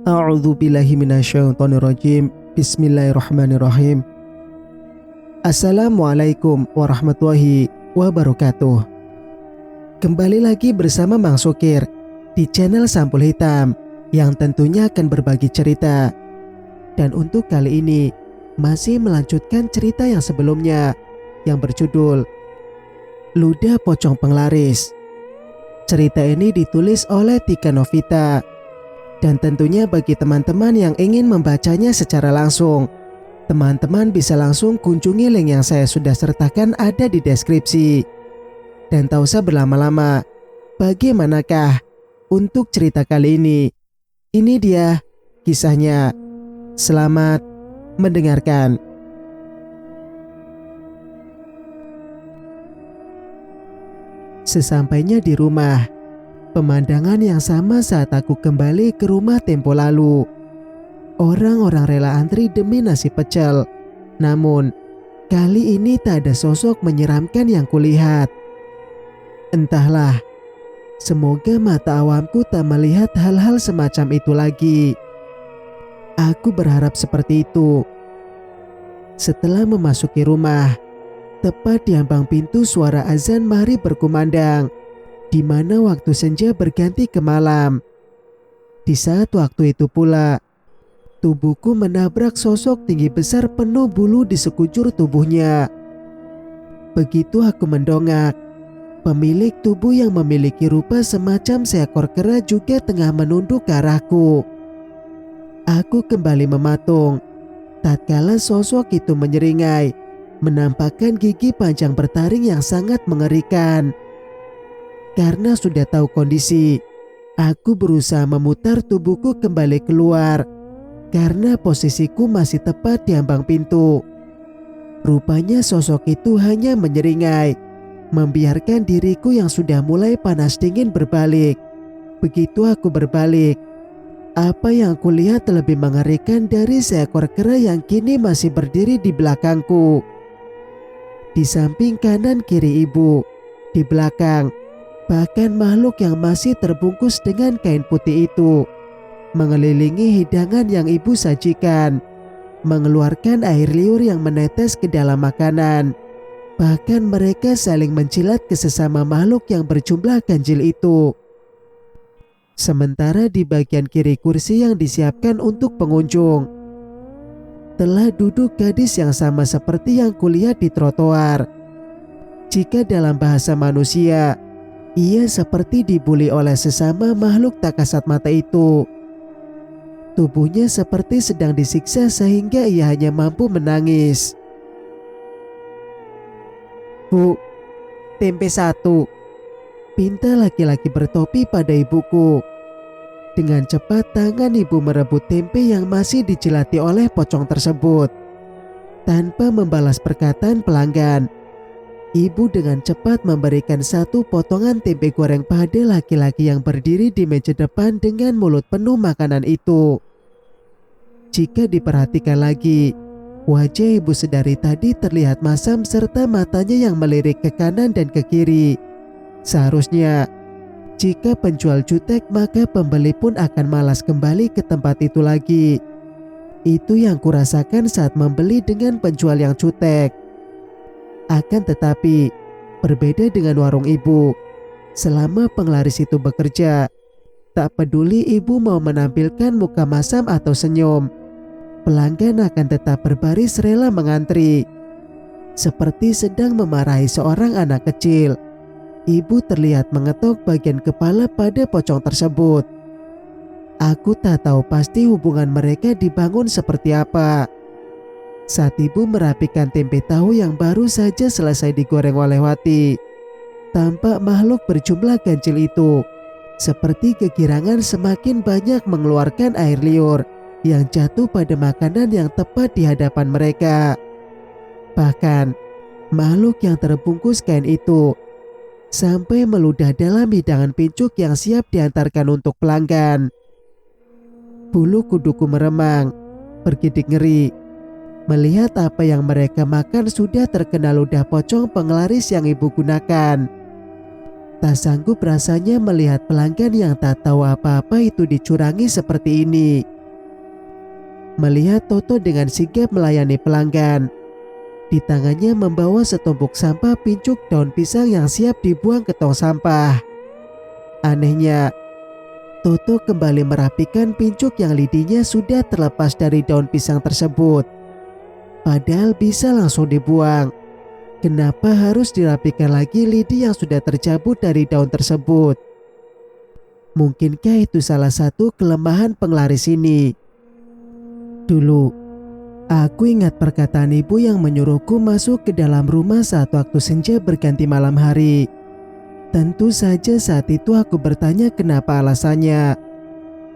A'udzu billahi minasyaitonir rajim. Bismillahirrahmanirrahim. Assalamualaikum warahmatullahi wabarakatuh. Kembali lagi bersama Mang Sukir di channel Sampul Hitam yang tentunya akan berbagi cerita. Dan untuk kali ini masih melanjutkan cerita yang sebelumnya yang berjudul Ludah Pocong Penglaris. Cerita ini ditulis oleh Tika Novita. Dan tentunya bagi teman-teman yang ingin membacanya secara langsung, teman-teman bisa langsung kunjungi link yang saya sudah sertakan ada di deskripsi. Dan tak usah berlama-lama, bagaimanakah untuk cerita kali ini? Ini dia kisahnya. Selamat mendengarkan. Sesampainya di rumah, pemandangan yang sama saat aku kembali ke rumah tempo lalu. Orang-orang rela antri demi nasi pecel. Namun, kali ini tak ada sosok menyeramkan yang kulihat. Entahlah, semoga mata awamku tak melihat hal-hal semacam itu lagi. Aku berharap seperti itu. Setelah memasuki rumah, tepat di ambang pintu suara azan maghrib berkumandang, di mana waktu senja berganti ke malam. Di saat waktu itu pula, tubuhku menabrak sosok tinggi besar penuh bulu di sekujur tubuhnya. Begitu aku mendongak, pemilik tubuh yang memiliki rupa semacam seekor kera juga tengah menunduk ke arahku. Aku kembali mematung, tatkala sosok itu menyeringai, menampakkan gigi panjang bertaring yang sangat mengerikan. Karena sudah tahu kondisi, aku berusaha memutar tubuhku kembali keluar karena posisiku masih tepat di ambang pintu. Rupanya sosok itu hanya menyeringai, membiarkan diriku yang sudah mulai panas dingin berbalik. Begitu aku berbalik, apa yang aku lihat lebih mengerikan dari seekor kera yang kini masih berdiri di belakangku. Di samping kanan kiri ibu, di belakang, bahkan makhluk yang masih terbungkus dengan kain putih itu mengelilingi hidangan yang ibu sajikan, mengeluarkan air liur yang menetes ke dalam makanan. Bahkan mereka saling mencilat ke sesama makhluk yang berjumlah ganjil itu. Sementara di bagian kiri kursi yang disiapkan untuk pengunjung, telah duduk gadis yang sama seperti yang kulihat di trotoar. Jika dalam bahasa manusia, ia seperti dibuli oleh sesama makhluk tak kasat mata itu. Tubuhnya seperti sedang disiksa sehingga ia hanya mampu menangis. "Bu, tempe satu," pinta laki-laki bertopi pada ibuku. Dengan cepat tangan ibu merebut tempe yang masih dicelati oleh pocong tersebut. Tanpa membalas perkataan pelanggan, ibu dengan cepat memberikan satu potongan tempe goreng pada laki-laki yang berdiri di meja depan dengan mulut penuh makanan itu. Jika diperhatikan lagi, wajah ibu sedari tadi terlihat masam serta matanya yang melirik ke kanan dan ke kiri. Seharusnya, jika penjual jutek maka pembeli pun akan malas kembali ke tempat itu lagi. Itu yang kurasakan saat membeli dengan penjual yang jutek. Akan tetapi, berbeda dengan warung ibu, selama penglaris itu bekerja, tak peduli ibu mau menampilkan muka masam atau senyum, pelanggan akan tetap berbaris rela mengantri. Seperti sedang memarahi seorang anak kecil, ibu terlihat mengetok bagian kepala pada pocong tersebut. Aku tak tahu pasti hubungan mereka dibangun seperti apa. Saat ibu merapikan tempe tahu yang baru saja selesai digoreng oleh Wati, tampak makhluk berjumlah ganjil itu seperti kegirangan semakin banyak mengeluarkan air liur yang jatuh pada makanan yang tepat di hadapan mereka. Bahkan, makhluk yang terbungkus kain itu sampai meludah dalam hidangan pincuk yang siap diantarkan untuk pelanggan. Bulu kuduku meremang, bergidik ngeri, melihat apa yang mereka makan sudah terkena ludah pocong penglaris yang ibu gunakan. Tak sanggup rasanya melihat pelanggan yang tak tahu apa-apa itu dicurangi seperti ini. Melihat Toto dengan sigap melayani pelanggan, di tangannya membawa setumpuk sampah pincuk daun pisang yang siap dibuang ke tong sampah. Anehnya, Toto kembali merapikan pincuk yang lidinya sudah terlepas dari daun pisang tersebut. Padahal bisa langsung dibuang. Kenapa harus dirapikan lagi lidi yang sudah tercabut dari daun tersebut? Mungkinkah itu salah satu kelemahan penglaris ini? Dulu, aku ingat perkataan ibu yang menyuruhku masuk ke dalam rumah saat waktu senja berganti malam hari. Tentu saja saat itu aku bertanya kenapa alasannya.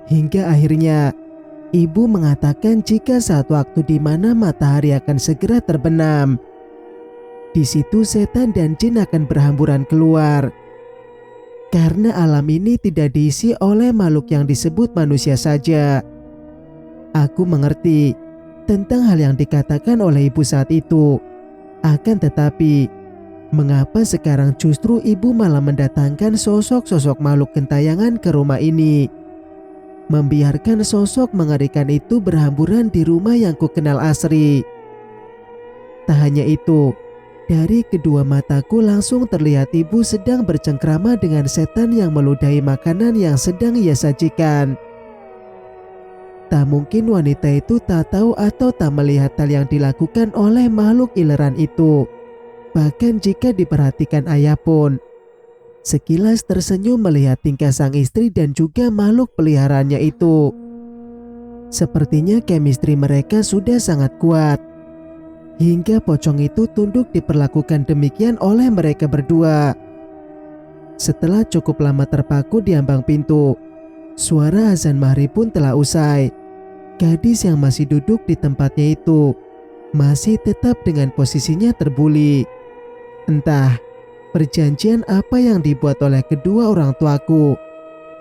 Hingga akhirnya, ibu mengatakan jika saat waktu di mana matahari akan segera terbenam, di situ setan dan jin akan berhamburan keluar. Karena alam ini tidak diisi oleh makhluk yang disebut manusia saja. Aku mengerti tentang hal yang dikatakan oleh ibu saat itu. Akan tetapi, mengapa sekarang justru ibu malah mendatangkan sosok-sosok makhluk gentayangan ke rumah ini? Membiarkan sosok mengerikan itu berhamburan di rumah yang kukenal asri. Tak hanya itu, dari kedua mataku langsung terlihat ibu sedang bercengkrama dengan setan yang meludahi makanan yang sedang ia sajikan. Tak mungkin wanita itu tak tahu atau tak melihat hal yang dilakukan oleh makhluk ileran itu. Bahkan jika diperhatikan ayah pun, sekilas tersenyum melihat tingkah sang istri dan juga makhluk peliharaannya itu. Sepertinya chemistry mereka sudah sangat kuat. Hingga pocong itu tunduk diperlakukan demikian oleh mereka berdua. Setelah cukup lama terpaku di ambang pintu, suara azan maghrib pun telah usai. Gadis yang masih duduk di tempatnya itu masih tetap dengan posisinya terbuli. Entah perjanjian apa yang dibuat oleh kedua orang tuaku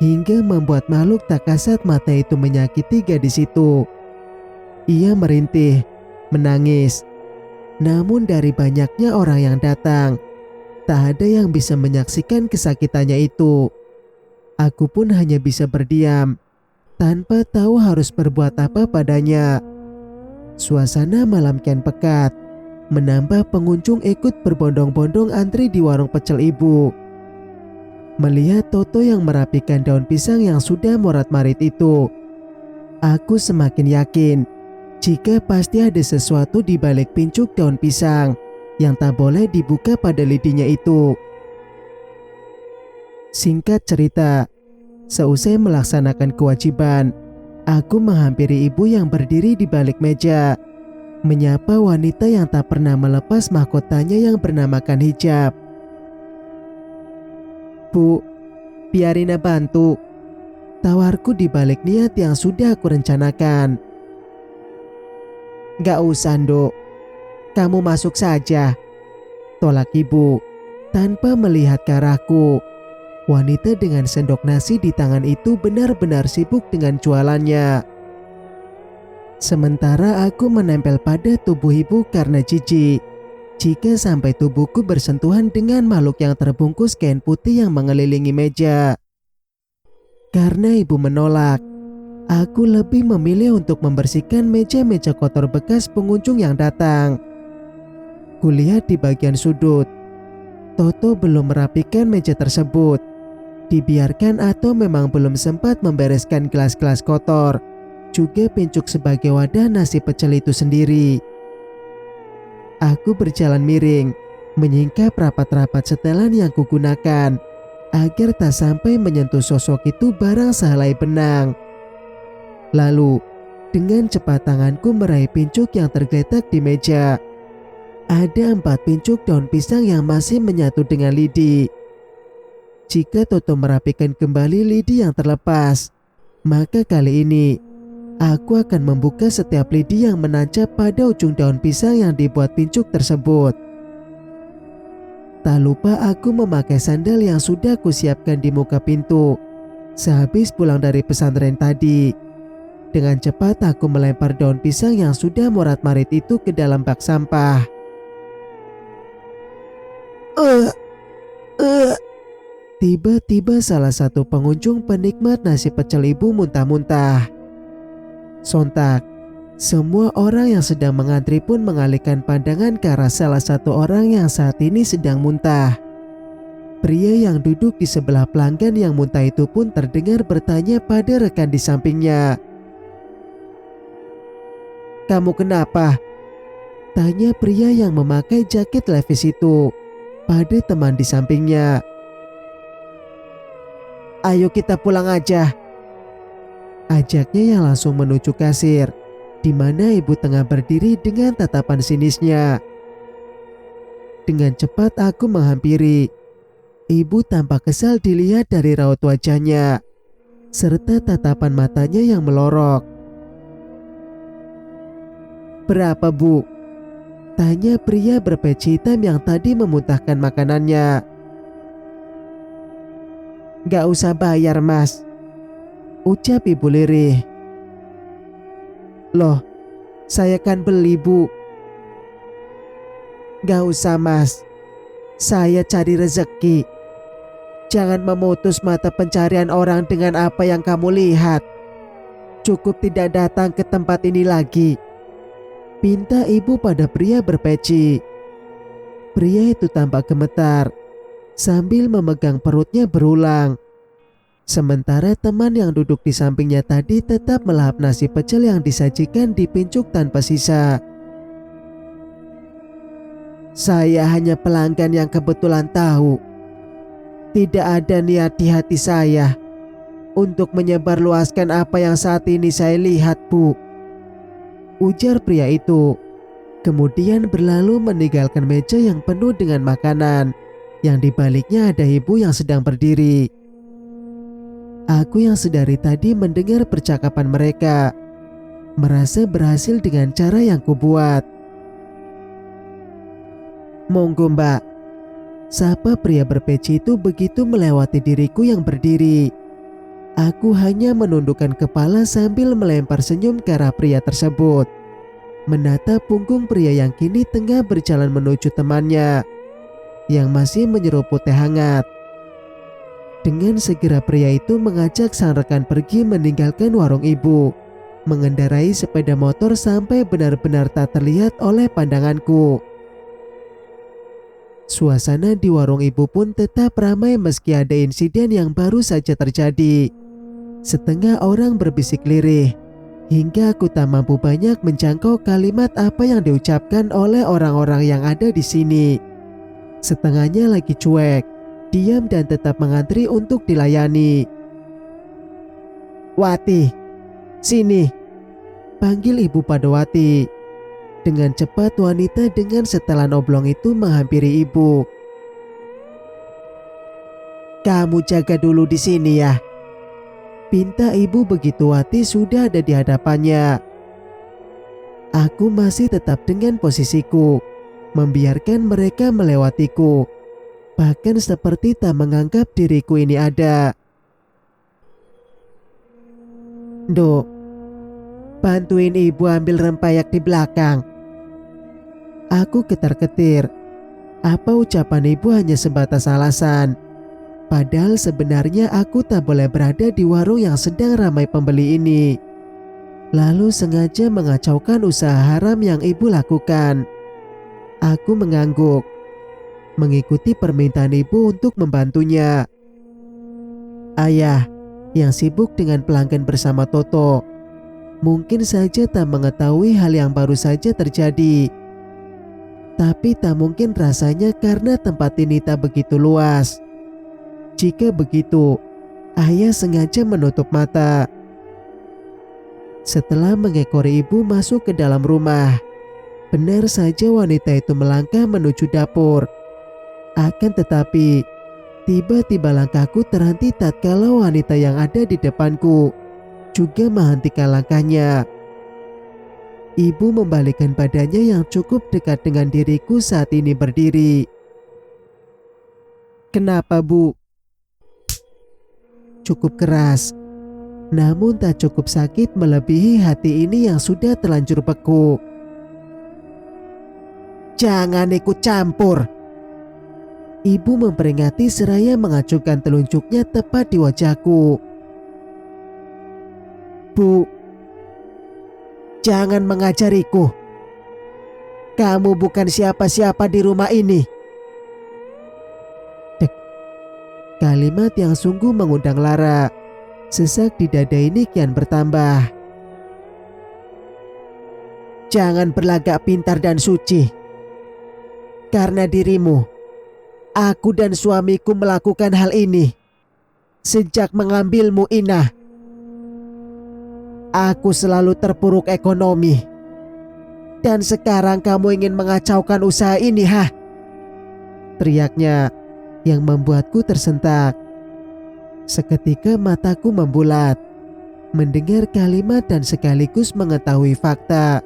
hingga membuat makhluk tak kasat mata itu menyakiti gadis itu. Ia merintih, menangis. Namun dari banyaknya orang yang datang, tak ada yang bisa menyaksikan kesakitannya itu. Aku pun hanya bisa berdiam, tanpa tahu harus berbuat apa padanya. Suasana malam kian pekat, menambah pengunjung ikut berbondong-bondong antri di warung pecel ibu. Melihat Toto yang merapikan daun pisang yang sudah morat-marit itu, aku semakin yakin jika pasti ada sesuatu di balik pincuk daun pisang yang tak boleh dibuka pada lidinya itu. Singkat cerita, seusai melaksanakan kewajiban, aku menghampiri ibu yang berdiri di balik meja, menyapa wanita yang tak pernah melepas mahkotanya yang bernamakan hijab. "Bu, biarin bantu," tawarku di balik niat yang sudah aku rencanakan. "Gak usah, Nduk. Kamu masuk saja," tolak ibu tanpa melihat ke arahku. Wanita dengan sendok nasi di tangan itu benar-benar sibuk dengan jualannya. Sementara aku menempel pada tubuh ibu karena jijik jika sampai tubuhku bersentuhan dengan makhluk yang terbungkus kain putih yang mengelilingi meja. Karena ibu menolak, aku lebih memilih untuk membersihkan meja-meja kotor bekas pengunjung yang datang. Kulihat di bagian sudut, Toto belum merapikan meja tersebut. Dibiarkan atau memang belum sempat membereskan gelas-gelas kotor, juga pincuk sebagai wadah nasi pecel itu sendiri. Aku berjalan miring, menyingkap rapat-rapat setelan yang kugunakan, agar tak sampai menyentuh sosok itu barang sehelai benang. Lalu, dengan cepat tanganku meraih pincuk yang tergeletak di meja. Ada 4 pincuk daun pisang yang masih menyatu dengan lidi. Jika Toto merapikan kembali lidi yang terlepas, maka kali ini aku akan membuka setiap lidi yang menancap pada ujung daun pisang yang dibuat pincuk tersebut. Tak lupa aku memakai sandal yang sudah kusiapkan di muka pintu sehabis pulang dari pesantren tadi. Dengan cepat aku melempar daun pisang yang sudah morat-marit itu ke dalam bak sampah. Tiba-tiba salah satu pengunjung penikmat nasi pecel ibu muntah-muntah. Sontak, semua orang yang sedang mengantri pun mengalihkan pandangan ke arah salah satu orang yang saat ini sedang muntah. Pria yang duduk di sebelah pelanggan yang muntah itu pun terdengar bertanya pada rekan di sampingnya. "Kamu kenapa?" tanya pria yang memakai jaket levis itu pada teman di sampingnya. "Ayo kita pulang aja," ajaknya yang langsung menuju kasir, di mana ibu tengah berdiri dengan tatapan sinisnya. Dengan cepat aku menghampiri. Ibu tampak kesal dilihat dari raut wajahnya, serta tatapan matanya yang melorok. "Berapa, Bu?" tanya pria berpeci hitam yang tadi memuntahkan makanannya. "Gak usah bayar, Mas," ucap ibu lirih. "Loh, saya kan beli, Bu." "Gak usah, Mas. Saya cari rezeki. Jangan memutus mata pencarian orang dengan apa yang kamu lihat. Cukup tidak datang ke tempat ini lagi," pinta ibu pada pria berpeci. Pria itu tampak gemetar sambil memegang perutnya berulang. Sementara teman yang duduk di sampingnya tadi tetap melahap nasi pecel yang disajikan di pincuk tanpa sisa. "Saya hanya pelanggan yang kebetulan tahu. Tidak ada niat di hati saya untuk menyebarluaskan apa yang saat ini saya lihat, Bu," ujar pria itu. Kemudian berlalu meninggalkan meja yang penuh dengan makanan, yang di baliknya ada ibu yang sedang berdiri. Aku yang sedari tadi mendengar percakapan mereka, merasa berhasil dengan cara yang kubuat. "Monggo, Mbak," sapa pria berpeci itu begitu melewati diriku yang berdiri. Aku hanya menundukkan kepala sambil melempar senyum ke arah pria tersebut, menatap punggung pria yang kini tengah berjalan menuju temannya yang masih menyeruput teh hangat. Dengan segera pria itu mengajak sang rekan pergi meninggalkan warung ibu, mengendarai sepeda motor sampai benar-benar tak terlihat oleh pandanganku. Suasana di warung ibu pun tetap ramai meski ada insiden yang baru saja terjadi. Setengah orang berbisik lirih, hingga aku tak mampu banyak menjangkau kalimat apa yang diucapkan oleh orang-orang yang ada di sini. Setengahnya lagi cuek, diam dan tetap mengantri untuk dilayani. "Wati, sini," panggil ibu pada Wati. Dengan cepat wanita dengan setelan oblong itu menghampiri ibu. "Kamu jaga dulu di sini ya," pinta ibu begitu Wati sudah ada di hadapannya. Aku masih tetap dengan posisiku, membiarkan mereka melewatiku, bahkan seperti tak menganggap diriku ini ada. "Dok, bantuin ibu ambil rempeyek di belakang." Aku ketar-ketir. Apa ucapan ibu hanya sebatas alasan? Padahal sebenarnya aku tak boleh berada di warung yang sedang ramai pembeli ini. Lalu sengaja mengacaukan usaha haram yang ibu lakukan. Aku mengangguk, mengikuti permintaan ibu untuk membantunya. Ayah yang sibuk dengan pelanggan bersama Toto mungkin saja tak mengetahui hal yang baru saja terjadi. Tapi tak mungkin rasanya karena tempat ini tak begitu luas. Jika begitu, ayah sengaja menutup mata. Setelah mengekori ibu masuk ke dalam rumah, benar saja wanita itu melangkah menuju dapur. Akan tetapi, tiba-tiba langkahku terhenti tatkala wanita yang ada di depanku juga menghentikan langkahnya. Ibu membalikkan badannya yang cukup dekat dengan diriku saat ini berdiri. "Kenapa, Bu?" Cukup keras, namun tak cukup sakit melebihi hati ini yang sudah terlanjur beku. "Jangan ikut campur," Ibu memperingati seraya mengacungkan telunjuknya tepat di wajahku. Bu, jangan mengajariku. Kamu bukan siapa-siapa di rumah ini. Dek, kalimat yang sungguh mengundang lara. Sesak di dada ini kian bertambah. Jangan berlagak pintar dan suci. Karena dirimu, aku dan suamiku melakukan hal ini sejak mengambilmu, Inah. Aku selalu terpuruk ekonomi. Dan sekarang kamu ingin mengacaukan usaha ini, ha? Teriaknya yang membuatku tersentak. Seketika mataku membulat mendengar kalimat dan sekaligus mengetahui fakta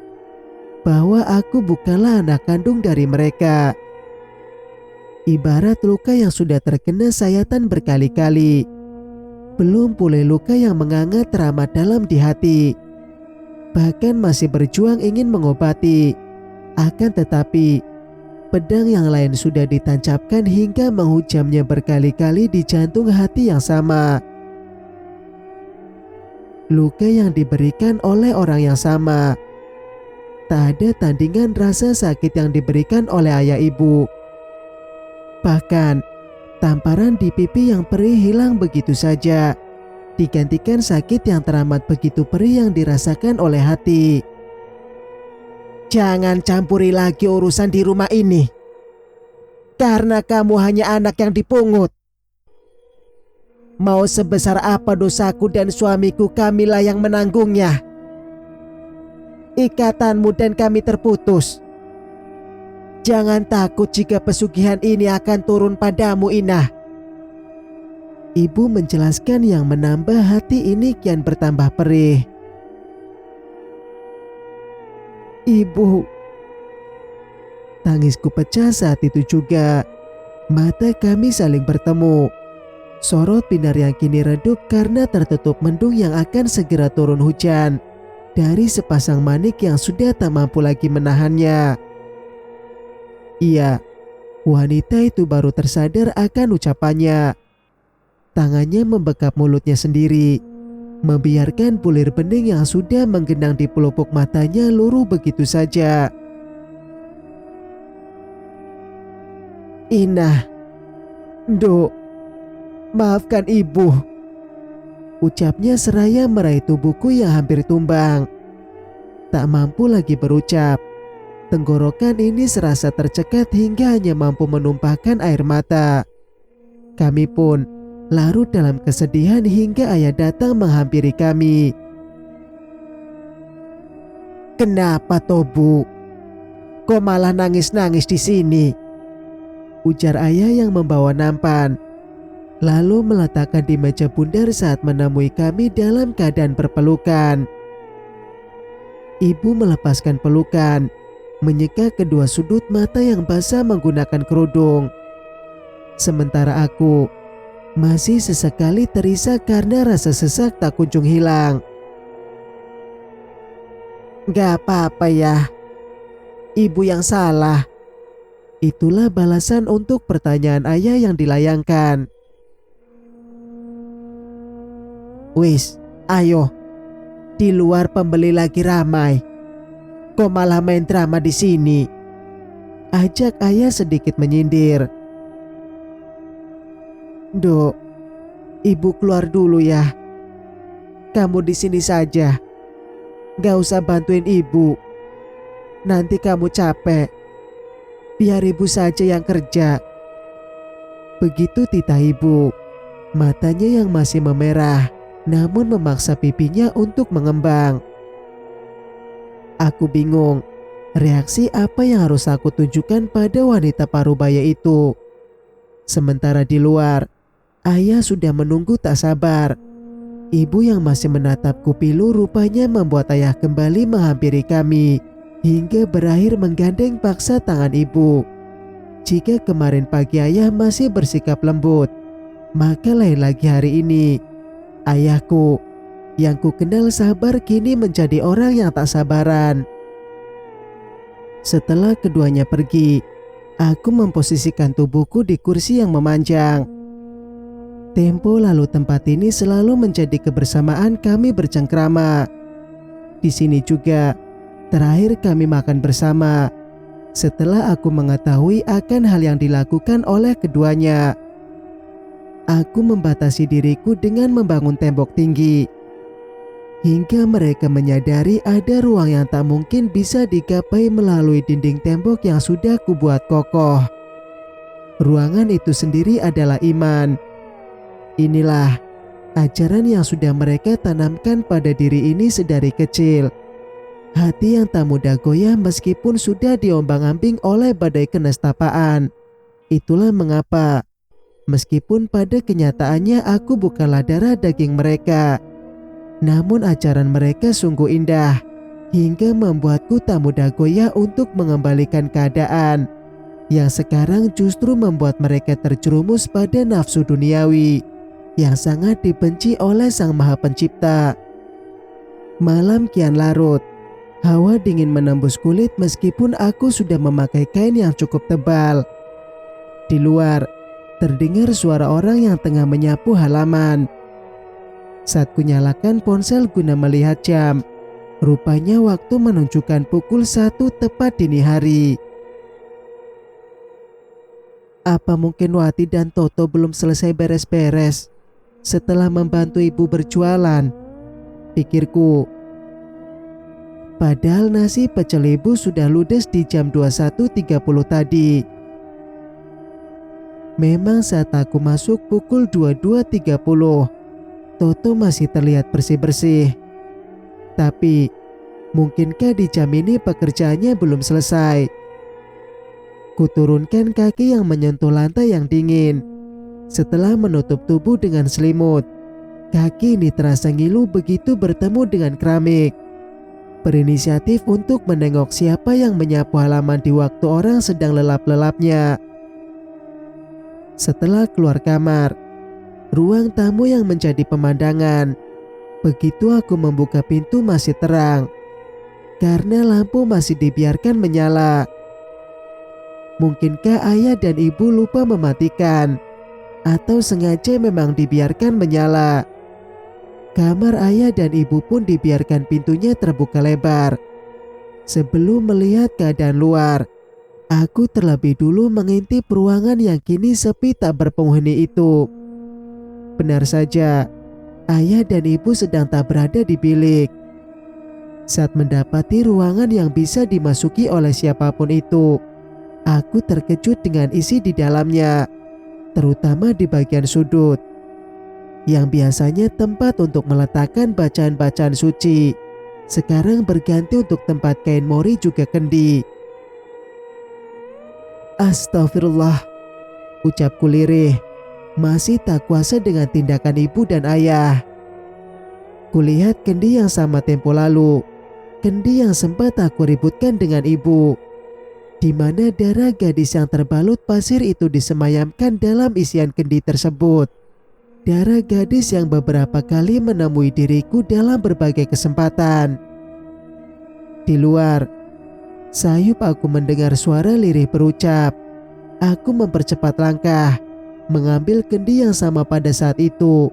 bahwa aku bukanlah anak kandung dari mereka. Ibarat luka yang sudah terkena sayatan berkali-kali, belum pulih luka yang menganga teramat dalam di hati. Bahkan masih berjuang ingin mengobati. Akan tetapi pedang yang lain sudah ditancapkan hingga menghujamnya berkali-kali di jantung hati yang sama. Luka yang diberikan oleh orang yang sama. Tak ada tandingan rasa sakit yang diberikan oleh ayah ibu. Bahkan tamparan di pipi yang perih hilang begitu saja, digantikan sakit yang teramat begitu perih yang dirasakan oleh hati. Jangan campuri lagi urusan di rumah ini. Karena kamu hanya anak yang dipungut. Mau sebesar apa dosaku dan suamiku, kamilah yang menanggungnya. Ikatanmu dan kami terputus. Jangan takut jika pesugihan ini akan turun padamu, Inah. Ibu menjelaskan yang menambah hati ini kian bertambah perih. Ibu. Tangisku pecah saat itu juga. Mata kami saling bertemu. Sorot Pinar yang kini redup karena tertutup mendung yang akan segera turun hujan dari sepasang manik yang sudah tak mampu lagi menahannya. Iya, wanita itu baru tersadar akan ucapannya. Tangannya membekap mulutnya sendiri, membiarkan bulir bening yang sudah menggenang di pelupuk matanya luruh begitu saja. Inah, Dok, maafkan ibu, ucapnya seraya meraih tubuhku yang hampir tumbang. Tak mampu lagi berucap. Tenggorokan ini serasa tercekat hingga hanya mampu menumpahkan air mata. Kami pun larut dalam kesedihan hingga ayah datang menghampiri kami. Kenapa Tobu? Kok malah nangis-nangis di sini? Ujar ayah yang membawa nampan. Lalu meletakkan di meja bundar saat menemui kami dalam keadaan berpelukan. Ibu melepaskan pelukan, menyeka kedua sudut mata yang basah menggunakan kerudung. Sementara aku masih sesekali terisak karena rasa sesak tak kunjung hilang. Gak apa-apa ya, ibu yang salah. Itulah balasan untuk pertanyaan ayah yang dilayangkan. Wis, ayo. Di luar pembeli lagi ramai. Kok malah main drama di sini? Ajak ayah sedikit menyindir. Dok, ibu keluar dulu ya. Kamu di sini saja. Gak usah bantuin ibu. Nanti kamu capek. Biar ibu saja yang kerja. Begitu titah ibu. Matanya yang masih memerah, namun memaksa pipinya untuk mengembang. Aku bingung, reaksi apa yang harus aku tunjukkan pada wanita parubaya itu. Sementara di luar, ayah sudah menunggu tak sabar. Ibu yang masih menatapku pilu rupanya membuat ayah kembali menghampiri kami, hingga berakhir menggandeng paksa tangan ibu. Jika kemarin pagi ayah masih bersikap lembut, maka lain lagi hari ini. Ayahku yang ku kenal sabar kini menjadi orang yang tak sabaran. Setelah keduanya pergi, Aku memposisikan tubuhku di kursi yang memanjang. Tempo lalu tempat ini selalu menjadi kebersamaan kami bercengkrama. Di sini juga terakhir kami makan bersama. Setelah aku mengetahui akan hal yang dilakukan oleh keduanya, aku membatasi diriku dengan membangun tembok tinggi. Hingga mereka menyadari ada ruang yang tak mungkin bisa digapai melalui dinding tembok yang sudah kubuat kokoh. Ruangan itu sendiri adalah iman. Inilah ajaran yang sudah mereka tanamkan pada diri ini sedari kecil. Hati yang tak mudah goyah meskipun sudah diombang-ambing oleh badai kenestapaan. Itulah mengapa, meskipun pada kenyataannya aku bukanlah darah daging mereka, namun ajaran mereka sungguh indah, hingga membuatku tak mudah goyah untuk mengembalikan keadaan yang sekarang justru membuat mereka terjerumus pada nafsu duniawi yang sangat dibenci oleh Sang Maha Pencipta. Malam kian larut. Hawa dingin menembus kulit meskipun aku sudah memakai kain yang cukup tebal. Di luar, terdengar suara orang yang tengah menyapu halaman. Saat kunyalakan ponsel guna melihat jam, rupanya waktu menunjukkan pukul 1 tepat dini hari. Apa mungkin Wati dan Toto belum selesai beres-beres setelah membantu ibu berjualan? Pikirku. Padahal nasi pecel ibu sudah ludes di jam 21.30 tadi. Memang saat aku masuk pukul 22.30, Toto masih terlihat bersih-bersih. Tapi, mungkinkah di jam ini pekerjaannya belum selesai? Kuturunkan kaki yang menyentuh lantai yang dingin. Setelah menutup tubuh dengan selimut, kaki ini terasa ngilu begitu bertemu dengan keramik. Berinisiatif untuk menengok siapa yang menyapu halaman di waktu orang sedang lelap-lelapnya. Setelah keluar kamar, ruang tamu yang menjadi pemandangan. Begitu aku membuka pintu masih terang, karena lampu masih dibiarkan menyala. Mungkinkah ayah dan ibu lupa mematikan, atau sengaja memang dibiarkan menyala? Kamar ayah dan ibu pun dibiarkan pintunya terbuka lebar. Sebelum melihat keadaan luar, aku terlebih dulu mengintip ruangan yang kini sepi tak berpenghuni itu. Benar saja, ayah dan ibu sedang tak berada di bilik. Saat mendapati ruangan yang bisa dimasuki oleh siapapun itu, aku terkejut dengan isi di dalamnya, terutama di bagian sudut yang biasanya tempat untuk meletakkan bacaan-bacaan suci, sekarang berganti untuk tempat kain mori juga kendi. Astagfirullah, ucapku lirih, masih tak kuasa dengan tindakan ibu dan ayah. Kulihat kendi yang sama tempo lalu, kendi yang sempat aku ributkan dengan ibu, di mana darah gadis yang terbalut pasir itu disemayamkan dalam isian kendi tersebut. Darah gadis yang beberapa kali menemui diriku dalam berbagai kesempatan. Di luar, sayup aku mendengar suara lirih berucap. Aku mempercepat langkah, mengambil kendi yang sama pada saat itu.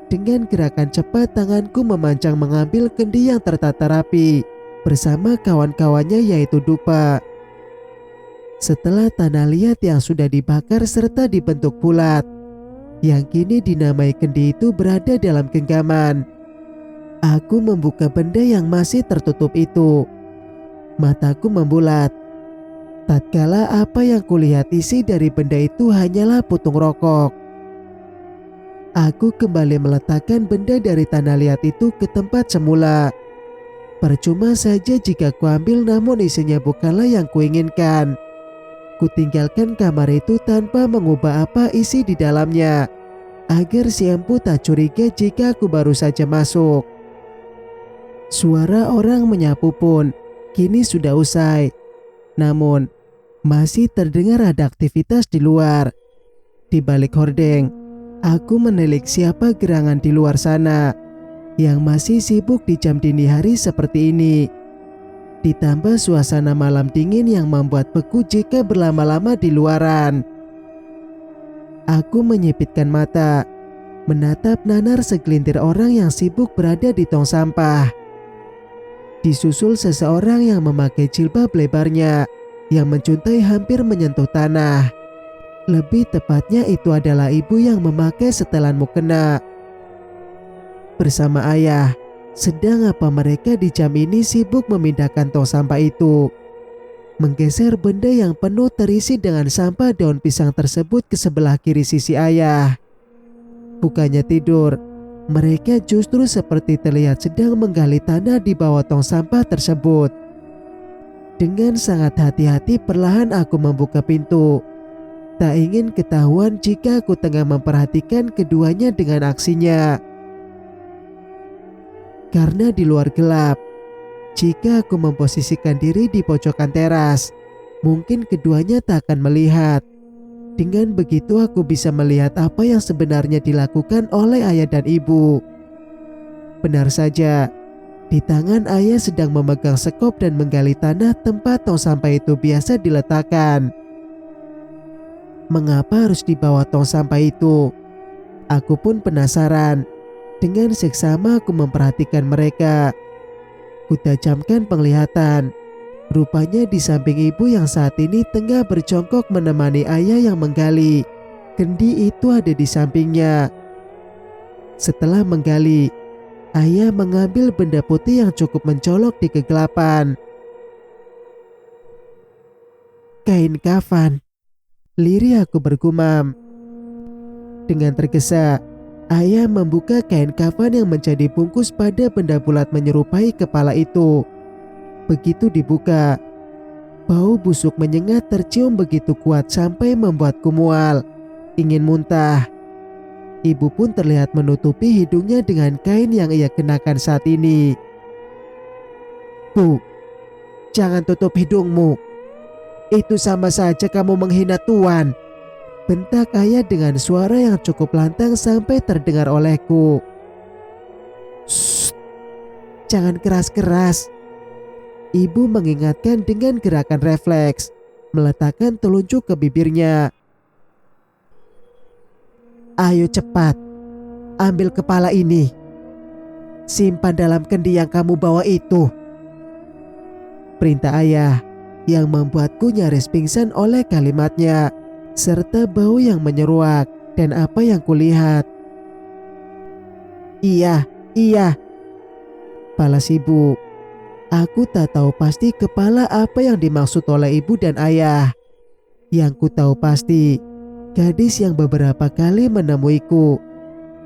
Dengan gerakan cepat tanganku memancang mengambil kendi yang tertata rapi bersama kawan-kawannya yaitu dupa. Setelah tanah liat yang sudah dibakar serta dibentuk bulat, yang kini dinamai kendi itu berada dalam genggaman, aku membuka benda yang masih tertutup itu. Mataku membulat. Tatkala apa yang kulihat isi dari benda itu hanyalah putung rokok. Aku kembali meletakkan benda dari tanah liat itu ke tempat semula. Percuma saja jika kuambil namun isinya bukanlah yang kuinginkan. Kutinggalkan kamar itu tanpa mengubah apa isi di dalamnya, agar si empu tak curiga jika aku baru saja masuk. Suara orang menyapu pun kini sudah usai. Namun, masih terdengar ada aktivitas di luar. Di balik hordeng, aku menilik siapa gerangan di luar sana yang masih sibuk di jam dini hari seperti ini. Ditambah suasana malam dingin yang membuat beku jika berlama-lama di luaran. Aku menyipitkan mata, menatap nanar segelintir orang yang sibuk berada di tong sampah. Disusul seseorang yang memakai jilbab lebarnya, yang mencuntai hampir menyentuh tanah. Lebih tepatnya itu adalah ibu yang memakai setelan mukena. Bersama ayah, sedang apa mereka di jam ini sibuk memindahkan tong sampah itu. Menggeser benda yang penuh terisi dengan sampah daun pisang tersebut ke sebelah kiri sisi ayah. Bukannya tidur, mereka justru seperti terlihat sedang menggali tanah di bawah tong sampah tersebut. Dengan sangat hati-hati perlahan aku membuka pintu. Tak ingin ketahuan jika aku tengah memperhatikan keduanya dengan aksinya. Karena di luar gelap, jika aku memposisikan diri di pojokan teras, mungkin keduanya tak akan melihat. Dengan begitu aku bisa melihat apa yang sebenarnya dilakukan oleh ayah dan ibu. Benar saja, di tangan ayah sedang memegang sekop dan menggali tanah tempat tong sampah itu biasa diletakkan. Mengapa harus dibawa tong sampah itu? Aku pun penasaran. Dengan seksama aku memperhatikan mereka. Kutajamkan penglihatan. Rupanya di samping ibu yang saat ini tengah berjongkok menemani ayah yang menggali, kendi itu ada di sampingnya. Setelah menggali, ayah mengambil benda putih yang cukup mencolok di kegelapan. Kain kafan. Lirih aku bergumam. Dengan tergesa, ayah membuka kain kafan yang menjadi bungkus pada benda bulat menyerupai kepala itu. Begitu dibuka, bau busuk menyengat tercium begitu kuat sampai membuatku mual, ingin muntah. Ibu pun terlihat menutupi hidungnya dengan kain yang ia kenakan saat ini. Bu, jangan tutup hidungmu. Itu sama saja kamu menghina Tuan. Bentak ayah dengan suara yang cukup lantang sampai terdengar olehku. Shh, jangan keras-keras. Ibu mengingatkan dengan gerakan refleks, meletakkan telunjuk ke bibirnya. Ayo cepat, ambil kepala ini. Simpan dalam kendi yang kamu bawa itu. Perintah ayah yang membuatku nyaris pingsan oleh kalimatnya, serta bau yang menyeruak dan apa yang kulihat. Iya, balas ibu. Aku tak tahu pasti kepala apa yang dimaksud oleh ibu dan ayah. Yang ku tahu pasti, gadis yang beberapa kali menemuiku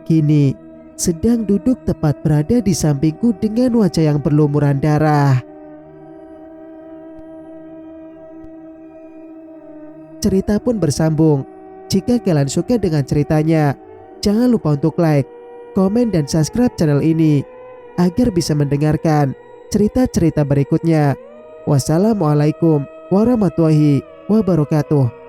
kini sedang duduk tepat berada di sampingku dengan wajah yang berlumuran darah. Cerita pun bersambung. Jika kalian suka dengan ceritanya, jangan lupa untuk like, komen, dan subscribe channel ini agar bisa mendengarkan cerita-cerita berikutnya. Wassalamualaikum warahmatullahi wabarakatuh.